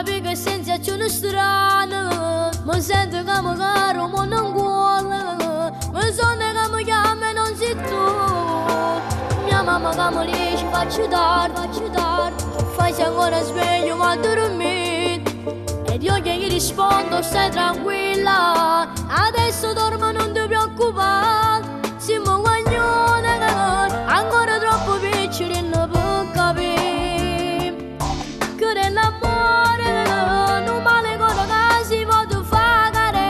capi che sensazione strana, mi sento che mi caro, ma non vuole, mi sento che mi chiama e non sei tu. Mia mamma che mi dice faccio tardi, fai se ancora sveglio ma dormito. Ed io che gli rispondo stai tranquilla, adesso dormo non ti preoccupare. Siamo guaglione, ancora troppo piccolino per capire che nell'amore non vale quello che si può fare.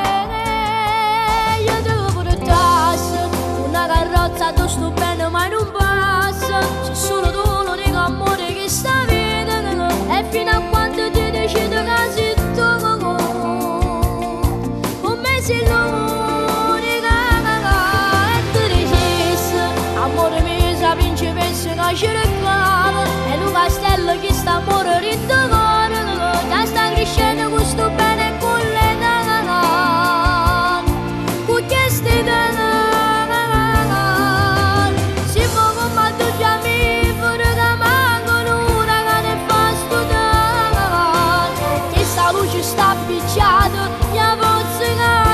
Io devo portarsi una carrozza, tu sto bene ma non passa. C'è solo tu l'unico amore che sta vita, e fino a quando ti decidi che sei tu, con me sei l'unica. E tu dici amore mio, sa principessa che ci reclama, e un castello che sta a morire in tuo cuore, già sta crescendo questo bene con le dana, con queste dana. Si può come tu chiami fuori che mancano una che ne fa studare, che sta luce sta appicciata, mia forza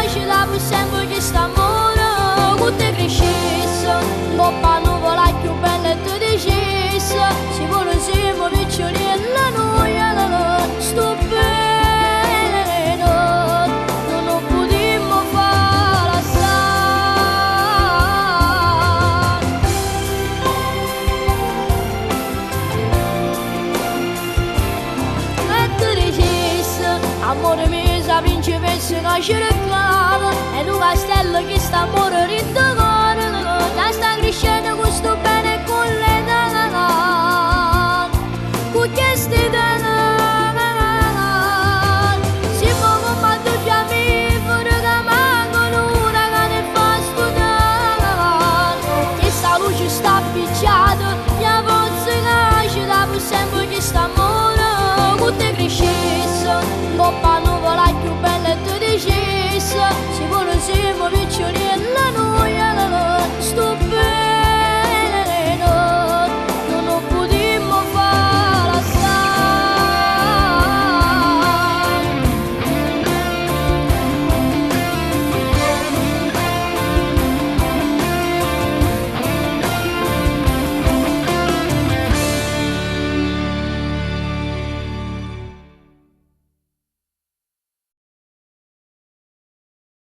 che ce la per sempre che sta amore, con te crescesse, coppa nuvola più bella e tu dicessi, si vuole siamo piccolina noi, sto bene, non potremmo fare assai. E tu dicessi, amore mio, sa principessa che ci reclama, e un castello che sta a morire in tuo cuore, già sta crescendo questo bene con le dana, con queste dana. Si può come tu chiami fuori che mancano una che ne fa studare, che sta luce sta appicciata, mia forza che ce la per sempre che sta amore, con te crescesse, coppa